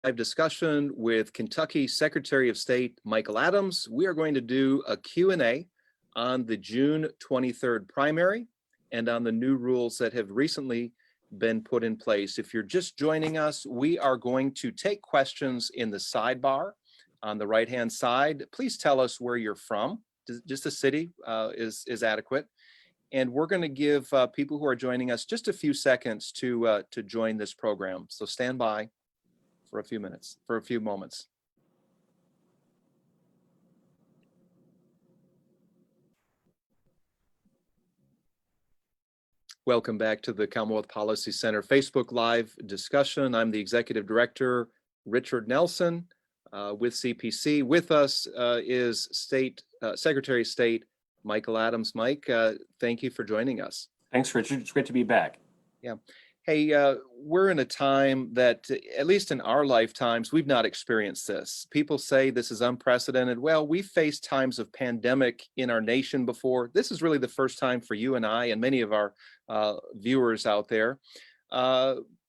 live discussion with Kentucky Secretary of State Michael Adams. We are going to do a Q&A on the June 23rd primary and on the new rules that have recently been put in place. If you're just joining us, we are going to take questions in the sidebar on the right-hand side. Please tell us where you're from. Just a city is adequate. And we're going to give people who are joining us just a few seconds to join this program. So stand by for a few moments. Welcome back to the Commonwealth Policy Center Facebook Live discussion. I'm the Executive Director, Richard Nelson, with CPC. With us is Secretary of State Michael Adams. Mike, thank you for joining us. Thanks, Richard. It's great to be back. Yeah. Hey, we're in a time that, at least in our lifetimes, we've not experienced this. People say this is unprecedented. Well, we've faced times of pandemic in our nation before. This is really the first time for you and I and many of our viewers out there.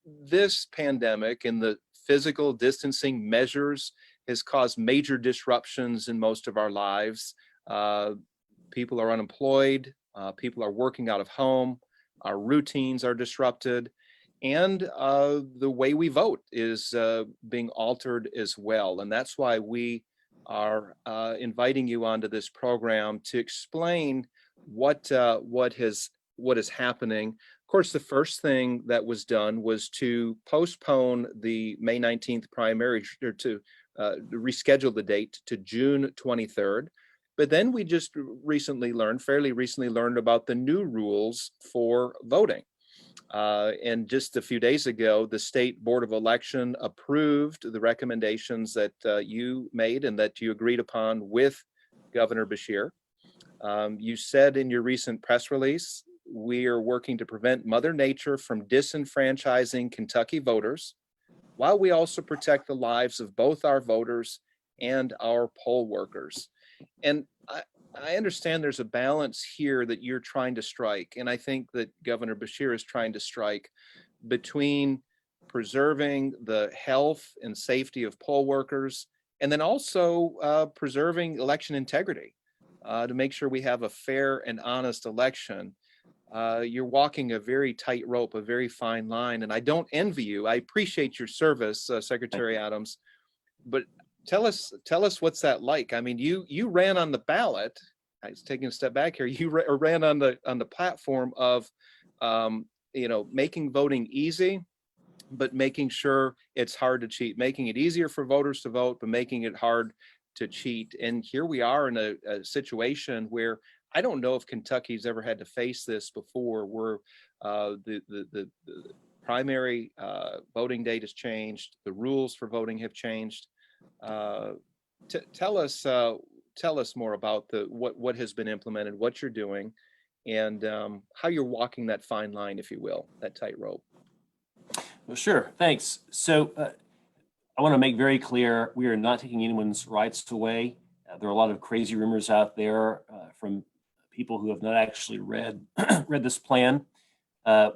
This pandemic and the physical distancing measures has caused major disruptions in most of our lives. People are unemployed. People are working out of home. Our routines are disrupted. And the way we vote is being altered as well. And that's why we are inviting you onto this program to explain what is happening. Of course, the first thing that was done was to postpone the May 19th primary, or to reschedule the date to June 23rd. But then we just fairly recently learned about the new rules for voting. And just a few days ago, the State Board of Election approved the recommendations that you made and that you agreed upon with Governor Beshear. You said in your recent press release, we are working to prevent Mother Nature from disenfranchising Kentucky voters, while we also protect the lives of both our voters and our poll workers. And I understand there's a balance here that you're trying to strike, and I think that Governor Beshear is trying to strike between preserving the health and safety of poll workers, and then also preserving election integrity to make sure we have a fair and honest election. You're walking a very tight rope, a very fine line, and I don't envy you. I appreciate your service, Secretary Adams, but tell us what's that like. I mean, you ran on the ballot. I was taking a step back here. You ran on the platform of, making voting easy, but making sure it's hard to cheat, making it easier for voters to vote, but making it hard to cheat. And here we are in a situation where I don't know if Kentucky's ever had to face this before, where the primary voting date has changed, the rules for voting have changed. Tell us more about what has been implemented, what you're doing, and how you're walking that fine line, if you will, that tightrope. Well, sure. Thanks. So I want to make very clear, we are not taking anyone's rights away. There are a lot of crazy rumors out there from people who have not actually read this plan.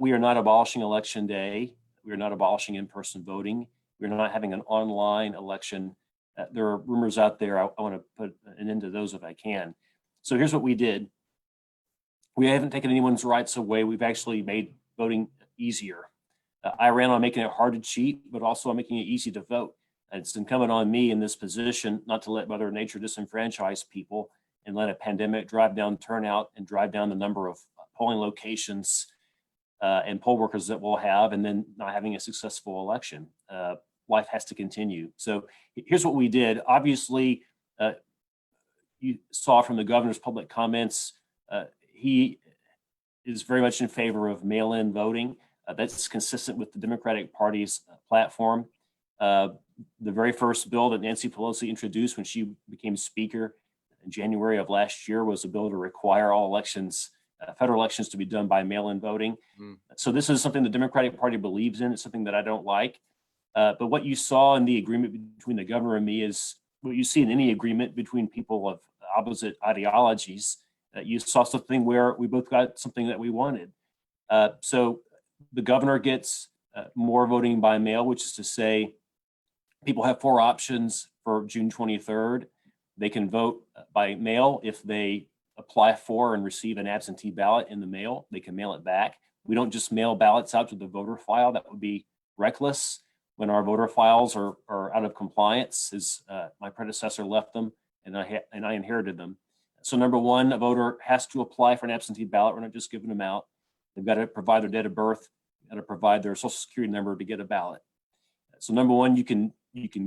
We are not abolishing Election Day. We are not abolishing in-person voting. We're not having an online election. There are rumors out there. I want to put an end to those if I can. So here's what we did. We haven't taken anyone's rights away. We've actually made voting easier. I ran on making it hard to cheat, but also on making it easy to vote. And it's incumbent on me in this position not to let Mother Nature disenfranchise people and let a pandemic drive down turnout and drive down the number of polling locations and poll workers that we'll have, and then not having a successful election. Life has to continue. So here's what we did. Obviously, you saw from the governor's public comments, he is very much in favor of mail-in voting. That's consistent with the Democratic Party's platform. The very first bill that Nancy Pelosi introduced when she became Speaker in January of last year was a bill to require all elections, federal elections, to be done by mail-in voting. So this is something the Democratic Party believes in. It's something that I don't like. But what you saw in the agreement between the governor and me is what you see in any agreement between people of opposite ideologies. You saw something where we both got something that we wanted. So the governor gets more voting by mail, which is to say People have four options for June 23rd. They can vote by mail if they apply for and receive an absentee ballot in the mail. They can mail it back. We don't just mail ballots out to the voter file. That would be reckless when our voter files are out of compliance, as my predecessor left them and I inherited them. So number one, a voter has to apply for an absentee ballot. We're not just giving them out. They've got to provide their date of birth, got to provide their social security number to get a ballot. So number one, you can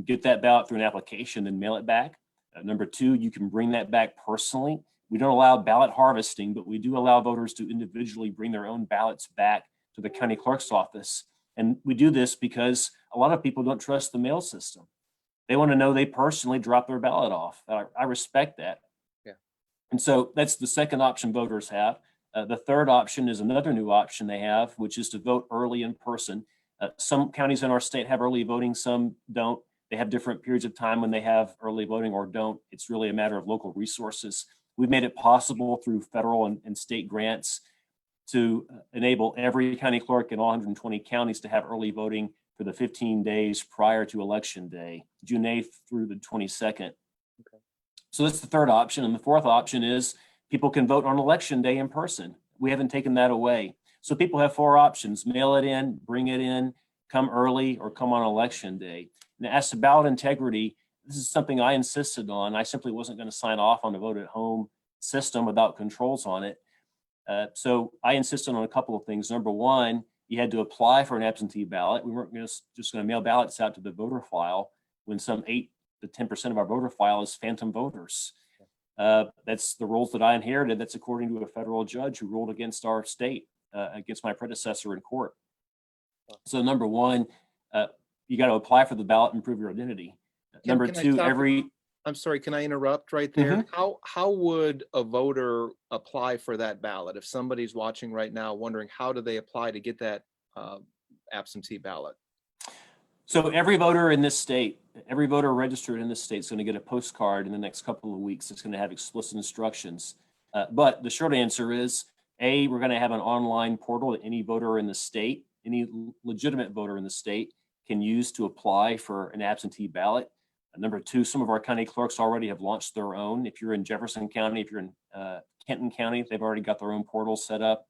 get that ballot through an application and mail it back. Number two, you can bring that back personally. We don't allow ballot harvesting, but we do allow voters to individually bring their own ballots back to the county clerk's office. And we do this because a lot of people don't trust the mail system. They want to know they personally drop their ballot off. I respect that. Yeah. And so that's the second option voters have. The third option is another new option they have, which is to vote early in person. Some counties in our state have early voting, some don't. They have different periods of time when they have early voting or don't. It's really a matter of local resources. We've made it possible through federal and state grants to enable every county clerk in all 120 counties to have early voting for the 15 days prior to election day, June 8th through the 22nd. Okay. So that's the third option. And the fourth option is people can vote on election day in person. We haven't taken that away. So people have four options: mail it in, bring it in, come early, or come on election day. Now, as to ballot integrity, this is something I insisted on. I simply wasn't going to sign off on a vote at home system without controls on it. So I insisted on a couple of things. Number one, you had to apply for an absentee ballot. We weren't just going to mail ballots out to the voter file when some 8 to 10% of our voter file is phantom voters. That's the rules that I inherited. That's according to a federal judge who ruled against our state, against my predecessor in court. So number one, you got to apply for the ballot and prove your identity. Number two, I'm sorry, can I interrupt right there? Mm-hmm. How would a voter apply for that ballot? If somebody's watching right now wondering, how do they apply to get that absentee ballot? So every voter in this state, every voter registered in this state is going to get a postcard in the next couple of weeks. It's going to have explicit instructions. But the short answer is, A, we're going to have an online portal that any voter in the state, any legitimate voter in the state can use to apply for an absentee ballot. Number two, some of our county clerks already have launched their own. If you're in Jefferson County, if you're in Kenton County, they've already got their own portals set up.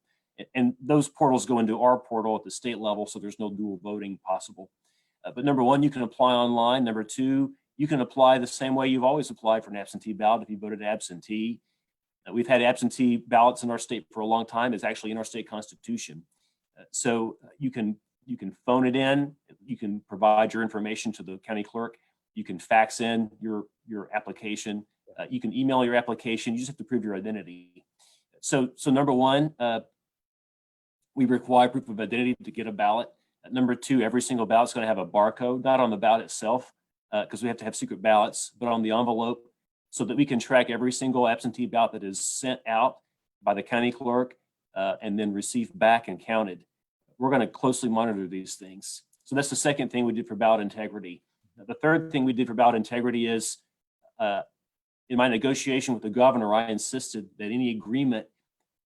And those portals go into our portal at the state level, so there's no dual voting possible. But number one, you can apply online. Number two, you can apply the same way you've always applied for an absentee ballot if you voted absentee. We've had absentee ballots in our state for a long time. It's actually in our state constitution. So you can phone it in. You can provide your information to the county clerk. You can fax in your application. You can email your application. You just have to prove your identity. So number one, we require proof of identity to get a ballot. Number two, every single ballot is going to have a barcode, not on the ballot itself, because we have to have secret ballots, but on the envelope, so that we can track every single absentee ballot that is sent out by the county clerk and then received back and counted. We're going to closely monitor these things. So that's the second thing we did for ballot integrity. The third thing we did for ballot integrity is, in my negotiation with the governor, I insisted that any agreement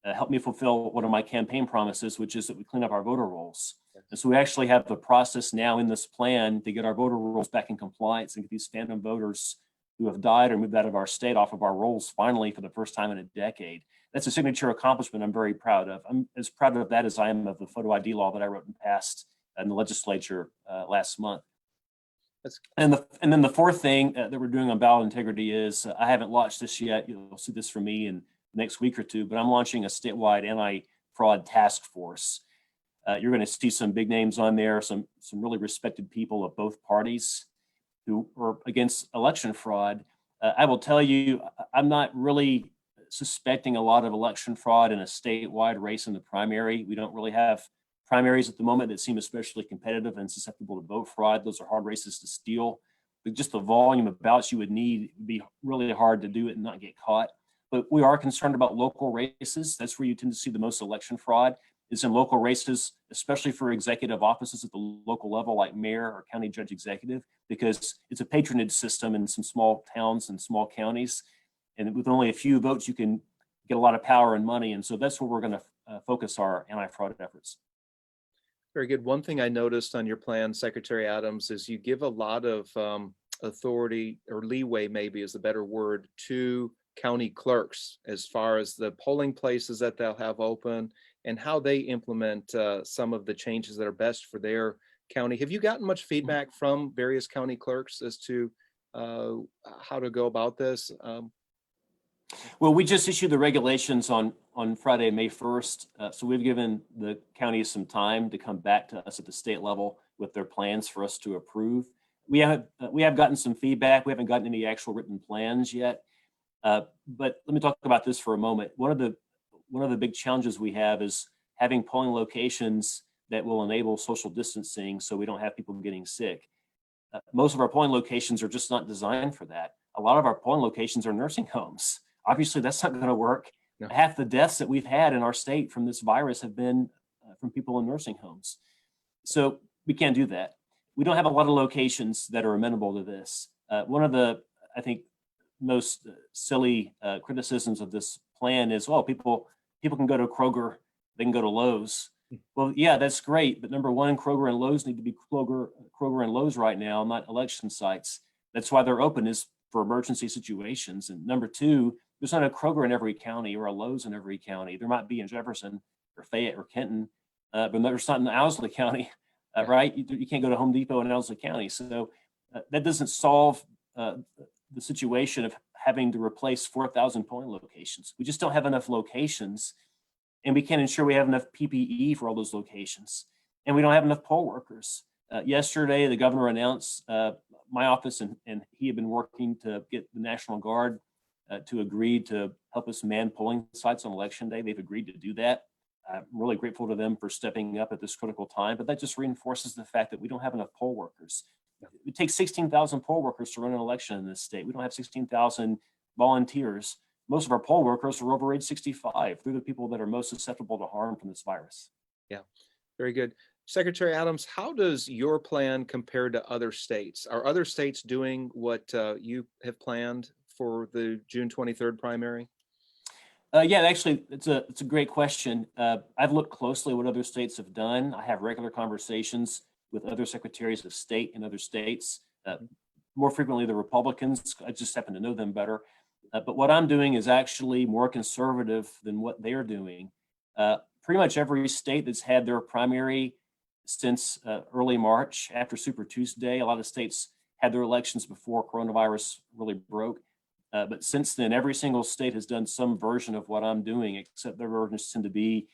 help me fulfill one of my campaign promises, which is that we clean up our voter rolls. And so we actually have the process now in this plan to get our voter rolls back in compliance and get these phantom voters who have died or moved out of our state off of our rolls finally for the first time in a decade. That's a signature accomplishment I'm very proud of. I'm as proud of that as I am of the photo ID law that I wrote and passed in the legislature last month. And then the fourth thing that we're doing on ballot integrity is, I haven't launched this yet. You'll see this from me in the next week or two, but I'm launching a statewide anti-fraud task force. You're going to see some big names on there, some really respected people of both parties who are against election fraud. I will tell you, I'm not really suspecting a lot of election fraud in a statewide race in the primary. We don't really have primaries at the moment that seem especially competitive and susceptible to vote fraud. Those are hard races to steal. But just the volume of ballots you would need would be really hard to do it and not get caught. But we are concerned about local races. That's where you tend to see the most election fraud, is in local races, especially for executive offices at the local level, like mayor or county judge executive, because it's a patronage system in some small towns and small counties. And with only a few votes, you can get a lot of power and money. And so that's where we're going to focus our anti-fraud efforts. Very good. One thing I noticed on your plan, Secretary Adams, is you give a lot of authority or leeway, maybe is a better word, to county clerks as far as the polling places that they'll have open and how they implement some of the changes that are best for their county. Have you gotten much feedback from various county clerks as to uh, how to go about this? Well, we just issued the regulations on Friday, May 1st. So we've given the counties some time to come back to us at the state level with their plans for us to approve. We have gotten some feedback. We haven't gotten any actual written plans yet. But let me talk about this for a moment. One of the big challenges we have is having polling locations that will enable social distancing so we don't have people getting sick. Most of our polling locations are just not designed for that. A lot of our polling locations are nursing homes. Obviously, that's not going to work. No. Half the deaths that we've had in our state from this virus have been from people in nursing homes. So we can't do that. We don't have a lot of locations that are amenable to this. One of the, I think, most silly criticisms of this plan is, well, people can go to Kroger, they can go to Lowe's. Well, yeah, that's great. But number one, Kroger and Lowe's need to be Kroger and Lowe's right now, not election sites. That's why they're open, is for emergency situations. And number two, there's not a Kroger in every county or a Lowe's in every county. There might be in Jefferson or Fayette or Kenton, but there's not in Owsley County, right? You can't go to Home Depot in Owsley County. So that doesn't solve the situation of having to replace 4,000 polling locations. We just don't have enough locations, and we can't ensure we have enough PPE for all those locations. And we don't have enough poll workers. Yesterday, the governor announced my office and he had been working to get the National Guard to agree to help us man polling sites on election day. They've agreed to do that. I'm really grateful to them for stepping up at this critical time, but that just reinforces the fact that we don't have enough poll workers. It takes 16,000 poll workers to run an election in this state. We don't have 16,000 volunteers. Most of our poll workers are over age 65. They're the people that are most susceptible to harm from this virus. Yeah, very good. Secretary Adams, how does your plan compare to other states? Are other states doing what you have planned for the June 23rd primary? Yeah, actually, it's a great question. I've looked closely at what other states have done. I have regular conversations with other secretaries of state in other states, more frequently the Republicans. I just happen to know them better. But what I'm doing is actually more conservative than what they're doing. Pretty much every state that's had their primary since early March, after Super Tuesday, a lot of states had their elections before coronavirus really broke. But since then, every single state has done some version of what I'm doing, except their versions tend to be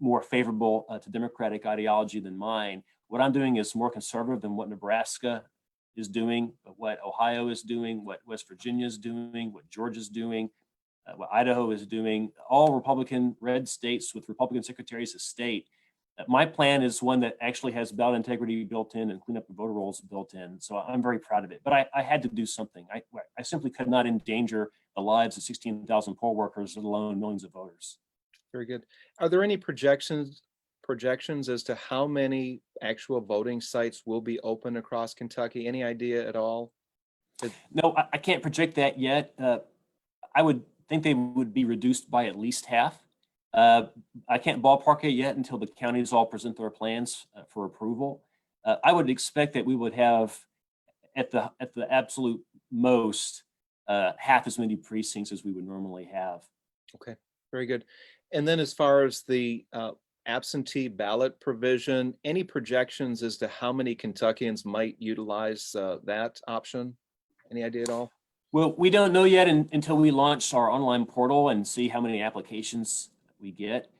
more favorable to Democratic ideology than mine. What I'm doing is more conservative than what Nebraska is doing, what Ohio is doing, what West Virginia is doing, what Georgia's doing, what Idaho is doing, all Republican red states with Republican secretaries of state. My plan is one that actually has ballot integrity built in and clean up the voter rolls built in. So I'm very proud of it. But I had to do something. I simply could not endanger the lives of 16,000 poll workers, let alone millions of voters. Very good. Are there any projections as to how many actual voting sites will be open across Kentucky? Any idea at all? No, I can't project that yet. I would think they would be reduced by at least half. I can't ballpark it yet until the counties all present their plans for approval. I would expect that we would have at the absolute most half as many precincts as we would normally have. Okay, very good. And then as far as the absentee ballot provision, any projections as to how many Kentuckians might utilize that option? Any idea at all? Well, we don't know yet until we launch our online portal and see how many applications we get.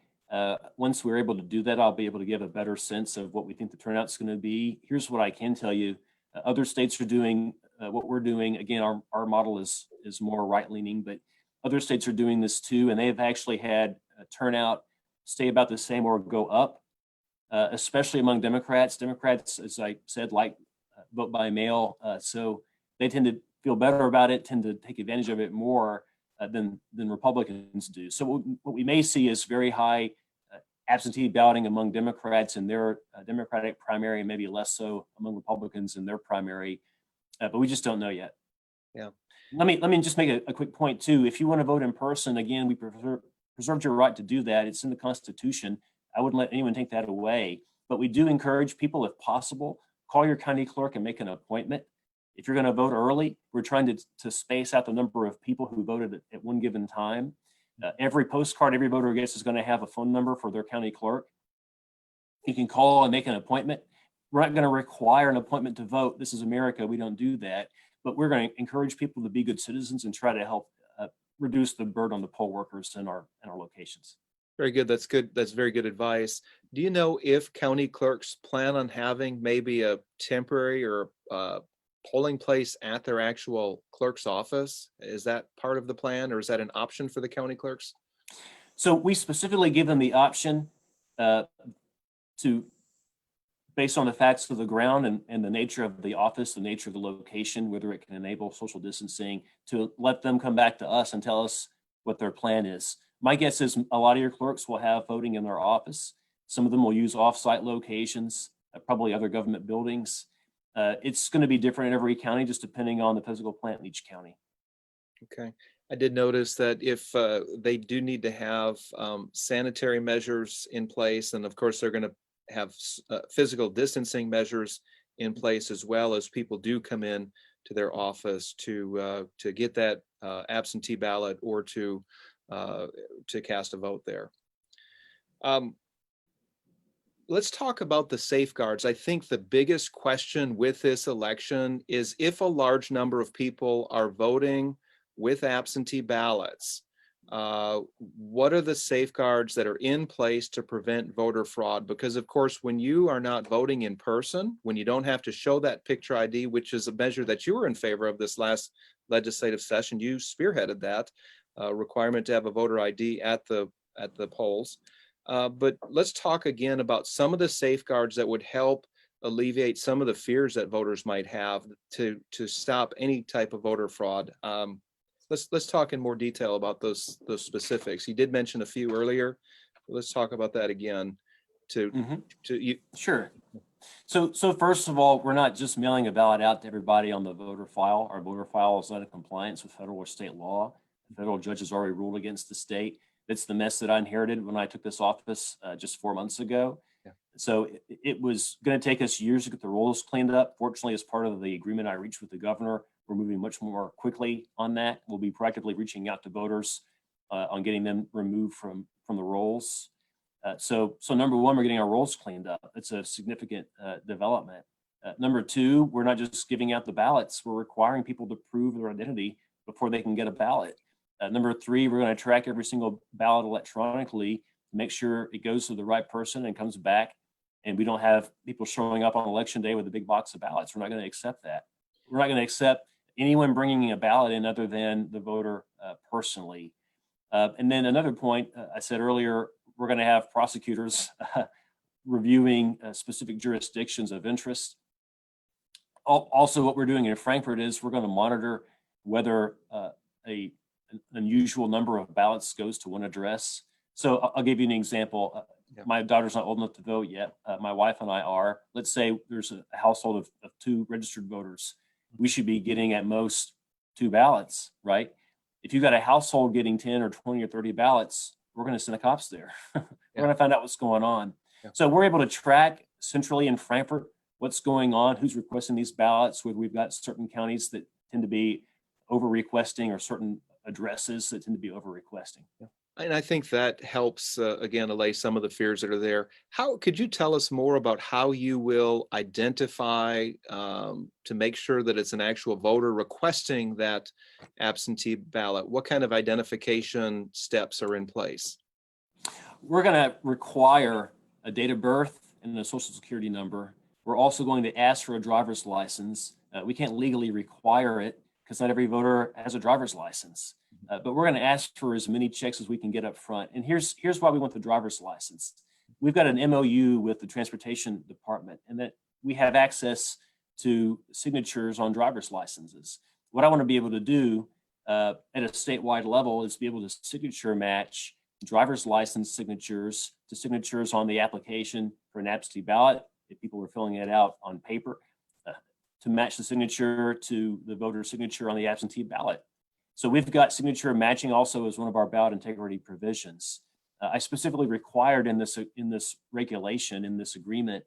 Once we're able to do that, I'll be able to give a better sense of what we think the turnout's going to be. Here's what I can tell you. Other states are doing what we're doing. Again, our model is more right-leaning, but other states are doing this too, and they've actually had turnout stay about the same or go up, especially among Democrats. Democrats, as I said, like vote by mail, so they tend to feel better about it, tend to take advantage of it more than Republicans do. So what we may see is very high absentee balloting among Democrats in their Democratic primary, and maybe less so among Republicans in their primary, but we just don't know yet. Yeah. Let me just make a quick point too. If you want to vote in person, again, we preserved your right to do that. It's in the Constitution. I wouldn't let anyone take that away. but we do encourage people, if possible, call your county clerk and make an appointment. If you're going to vote early, we're trying to space out the number of people who voted at one given time. Every postcard every voter gets is going to have a phone number for their county clerk. You can call and make an appointment. We're not going to require an appointment to vote. This is America. We don't do that. But we're going to encourage people to be good citizens and try to help reduce the burden on the poll workers in our locations. Very good. That's good. That's very good advice. Do you know if county clerks plan on having maybe a temporary or polling place at their actual clerk's office? Is that part of the plan, or is that an option for the county clerks? So we specifically give them the option to, based on the facts of the ground and the nature of the office, the nature of the location, whether it can enable social distancing, to let them come back to us and tell us what their plan is. My guess is a lot of your clerks will have voting in their office. Some of them will use off-site locations, probably other government buildings. It's going to be different in every county, just depending on the physical plant in each county. Okay. I did notice that if they do need to have sanitary measures in place, and of course they're going to have physical distancing measures in place, as well as people do come in to their office to get that absentee ballot or to cast a vote there. Let's talk about the safeguards. I think the biggest question with this election is if a large number of people are voting with absentee ballots, what are the safeguards that are in place to prevent voter fraud? Because of course, when you are not voting in person, when you don't have to show that picture ID, which is a measure that you were in favor of this last legislative session, you spearheaded that requirement to have a voter ID at the polls. But let's talk again about some of the safeguards that would help alleviate some of the fears that voters might have to stop any type of voter fraud. Let's talk in more detail about those specifics. You did mention a few earlier. Let's talk about that again. Sure. So first of all, we're not just mailing a ballot out to everybody on the voter file. Our voter file is not in compliance with federal or state law. The federal judge has already ruled against the state. It's the mess that I inherited when I took this office just 4 months ago. Yeah. So it was going to take us years to get the rolls cleaned up. Fortunately, as part of the agreement I reached with the governor, we're moving much more quickly on that. We'll be proactively reaching out to voters on getting them removed from the rolls. So number one, we're getting our rolls cleaned up. It's a significant development. Number two, we're not just giving out the ballots. We're requiring people to prove their identity before they can get a ballot. Number three, we're going to track every single ballot electronically to make sure it goes to the right person and comes back. And we don't have people showing up on election day with a big box of ballots. We're not going to accept that. We're not going to accept anyone bringing a ballot in other than the voter personally. And then another point, I said earlier, we're going to have prosecutors reviewing specific jurisdictions of interest. Also, what we're doing in Frankfurt is we're going to monitor whether an unusual number of ballots goes to one address. So I'll give you an example. My daughter's not old enough to vote yet. My wife and I are. Let's say there's a household of 2 registered voters. We should be getting at most 2 ballots, right? If you've got a household getting 10 or 20 or 30 ballots, we're going to send the cops there. We're going to find out what's going on. Yeah. So we're able to track centrally in Frankfurt what's going on, who's requesting these ballots, whether we've got certain counties that tend to be over requesting or certain addresses that tend to be over requesting. Yeah. And I think that helps, again, allay some of the fears that are there. How could you tell us more about how you will identify to make sure that it's an actual voter requesting that absentee ballot? What kind of identification steps are in place? We're going to require a date of birth and a social security number. We're also going to ask for a driver's license. We can't legally require it because not every voter has a driver's license. But we're going to ask for as many checks as we can get up front. And here's why we want the driver's license. We've got an MOU with the Transportation Department, and that we have access to signatures on driver's licenses. What I want to be able to do at a statewide level is be able to signature match driver's license signatures to signatures on the application for an absentee ballot, if people were filling it out on paper, to match the signature to the voter signature on the absentee ballot. So we've got signature matching also as one of our ballot integrity provisions. I specifically required in this regulation, in this agreement,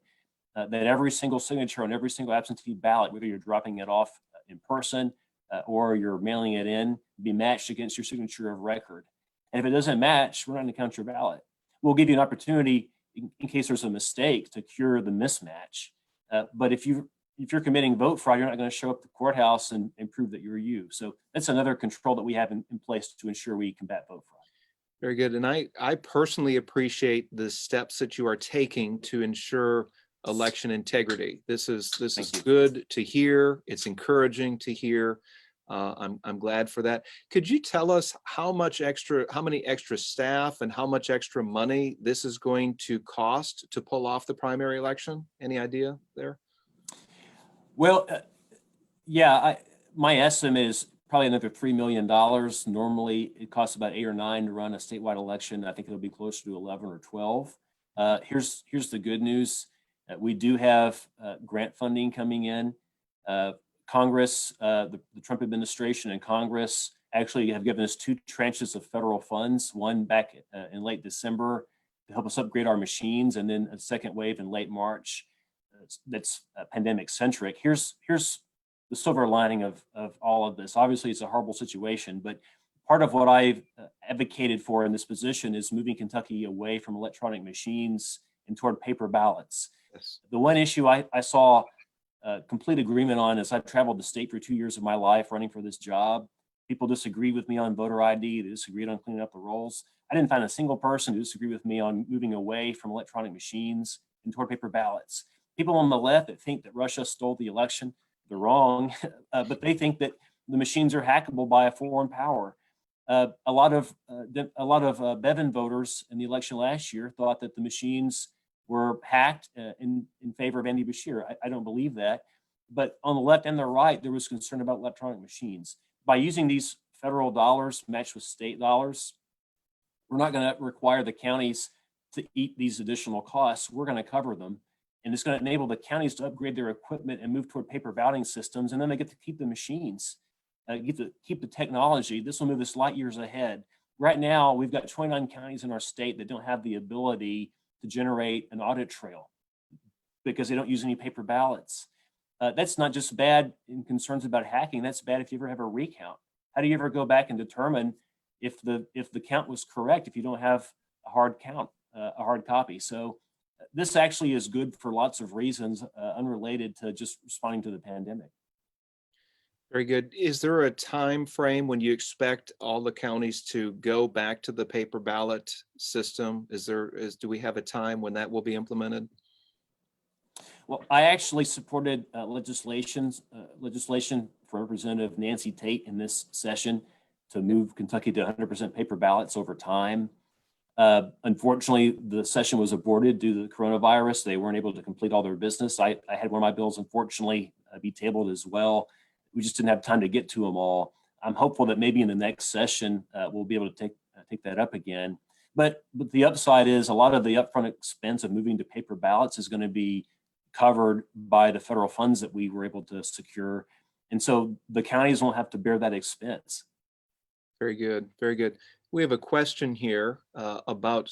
that every single signature on every single absentee ballot, whether you're dropping it off in person or you're mailing it in, be matched against your signature of record. And if it doesn't match, we're not going to count your ballot. We'll give you an opportunity in case there's a mistake to cure the mismatch. But if you're committing vote fraud, you're not going to show up at the courthouse and prove that you're you. So that's another control that we have in place to ensure we combat vote fraud. Very good. And I personally appreciate the steps that you are taking to ensure election integrity. This is good to hear. It's encouraging to hear. I'm glad for that. Could you tell us how many extra staff and how much extra money this is going to cost to pull off the primary election? Any idea there? Well, yeah, my estimate is probably another $3 million. Normally, it costs about 8 or 9 to run a statewide election. I think it'll be closer to 11 or 12. Here's the good news. We do have grant funding coming in. Congress, the Trump administration and Congress actually have given us 2 tranches of federal funds, one back in late December to help us upgrade our machines, and then a second wave in late March that's pandemic centric. Here's the silver lining of all of this. Obviously, it's a horrible situation, but part of what I've advocated for in this position is moving Kentucky away from electronic machines and toward paper ballots. Yes. The one issue I saw complete agreement on as I've traveled the state for 2 years of my life running for this job. People disagree with me on voter ID. They disagreed on cleaning up the rolls. I didn't find a single person who disagreed with me on moving away from electronic machines and toward paper ballots. People on the left that think that Russia stole the election, they're wrong, but they think that the machines are hackable by a foreign power. A lot of Bevin voters in the election last year thought that the machines were hacked in favor of Andy Bashir. I don't believe that. But on the left and the right, there was concern about electronic machines. By using these federal dollars matched with state dollars, we're not going to require the counties to eat these additional costs. We're going to cover them. And it's going to enable the counties to upgrade their equipment and move toward paper balloting systems. And then they get to keep the machines, get to keep the technology. This will move us light years ahead. Right now, we've got 29 counties in our state that don't have the ability to generate an audit trail because they don't use any paper ballots. That's not just bad in concerns about hacking. That's bad if you ever have a recount. How do you ever go back and determine if the count was correct if you don't have a hard count, a hard copy? So this actually is good for lots of reasons unrelated to just responding to the pandemic. Very good. Is there a time frame when you expect all the counties to go back to the paper ballot system? Do we have a time when that will be implemented? Well, I actually supported legislation for Representative Nancy Tate in this session to move Kentucky to 100% paper ballots over time. Unfortunately, the session was aborted due to the coronavirus. They weren't able to complete all their business. I had one of my bills, unfortunately, be tabled as well. We just didn't have time to get to them all. I'm hopeful that maybe in the next session, we'll be able to take that up again. But the upside is a lot of the upfront expense of moving to paper ballots is going to be covered by the federal funds that we were able to secure. And so the counties won't have to bear that expense. Very good. Very good. We have a question here about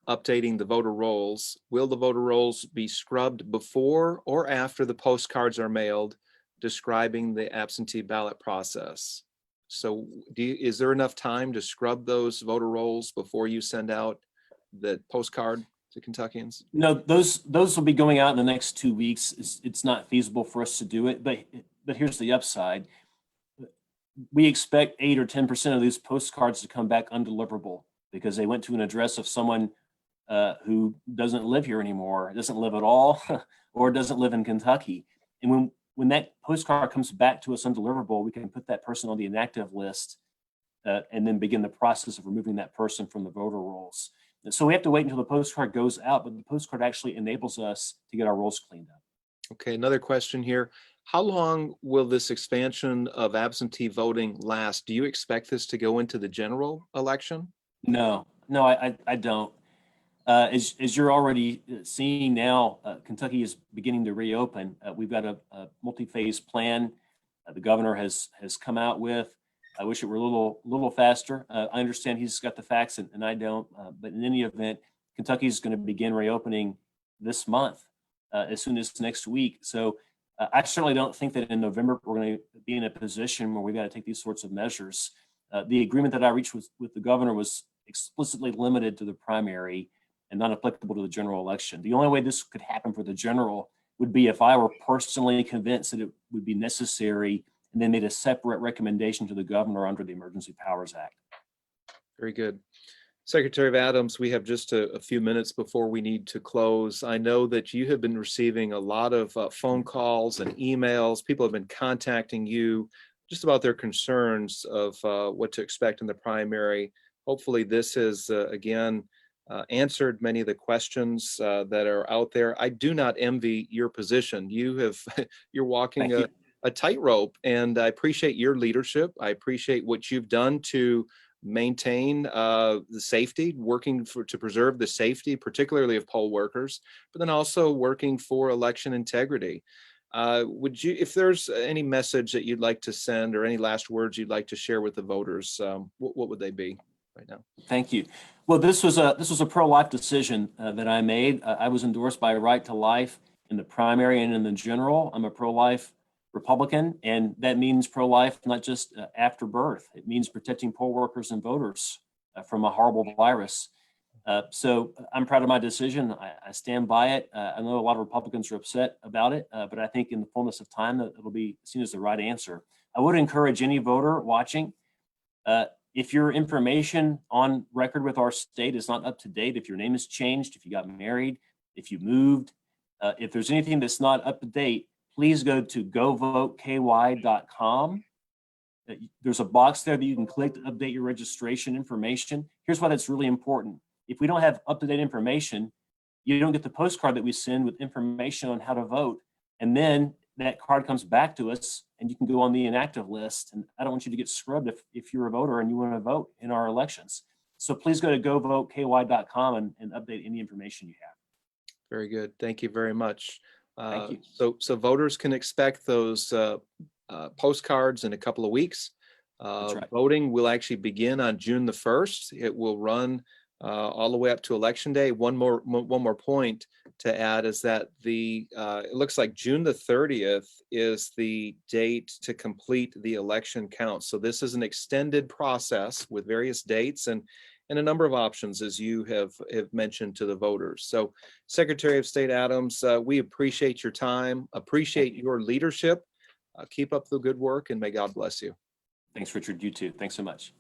updating the voter rolls. Will the voter rolls be scrubbed before or after the postcards are mailed describing the absentee ballot process? So is there enough time to scrub those voter rolls before you send out the postcard to Kentuckians? No, those will be going out in the next 2 weeks. It's not feasible for us to do it, but here's the upside. We expect 8 or 10% of these postcards to come back undeliverable because they went to an address of someone who doesn't live here anymore, doesn't live at all, or doesn't live in Kentucky. And when that postcard comes back to us undeliverable, we can put that person on the inactive list and then begin the process of removing that person from the voter rolls. And so we have to wait until the postcard goes out, but the postcard actually enables us to get our rolls cleaned up. Okay, another question here. How long will this expansion of absentee voting last? Do you expect this to go into the general election? No, I don't. As you're already seeing now, Kentucky is beginning to reopen. We've got a multi-phase plan the governor has come out with. I wish it were a little faster. I understand he's got the facts and I don't, but in any event, Kentucky's going to begin reopening this month, as soon as next week. So I certainly don't think that in November we're going to be in a position where we've got to take these sorts of measures. The agreement that I reached with the governor was explicitly limited to the primary and not applicable to the general election. The only way this could happen for the general would be if I were personally convinced that it would be necessary and then made a separate recommendation to the governor under the Emergency Powers Act. Very good. Secretary of Adams, we have just a few minutes before we need to close. I know that you have been receiving a lot of phone calls and emails. People have been contacting you just about their concerns of what to expect in the primary. Hopefully this has, again, answered many of the questions that are out there. I do not envy your position. You're walking a tightrope, and I appreciate your leadership. I appreciate what you've done to maintain the safety, working to preserve the safety, particularly of poll workers, but then also working for election integrity. Would you, if there's any message that you'd like to send or any last words you'd like to share with the voters, what would they be right now? Thank you. Well, this was a pro-life decision that I made. I was endorsed by Right to Life in the primary and in the general. I'm a pro-life Republican, and that means pro-life not just after birth. It means protecting poll workers and voters from a horrible virus. So I'm proud of my decision. I stand by it. I know a lot of Republicans are upset about it, but I think in the fullness of time, it'll be seen as the right answer. I would encourage any voter watching, if your information on record with our state is not up to date, if your name has changed, if you got married, if you moved, if there's anything that's not up to date, please go to govoteky.com. There's a box there that you can click to update your registration information. Here's why that's really important. If we don't have up-to-date information, you don't get the postcard that we send with information on how to vote. And then that card comes back to us and you can go on the inactive list. And I don't want you to get scrubbed if you're a voter and you want to vote in our elections. So please go to govoteky.com and update any information you have. Very good. Thank you very much. Thank you. So voters can expect those postcards in a couple of weeks. That's right. Voting will actually begin on June the 1st. It will run all the way up to Election Day. One more point to add is that it looks like June the 30th is the date to complete the election count. So this is an extended process with various dates and a number of options, as you have mentioned to the voters. So Secretary of State Adams, we appreciate your time, appreciate your leadership. Keep up the good work, and may God bless you. Thanks, Richard. You too. Thanks so much.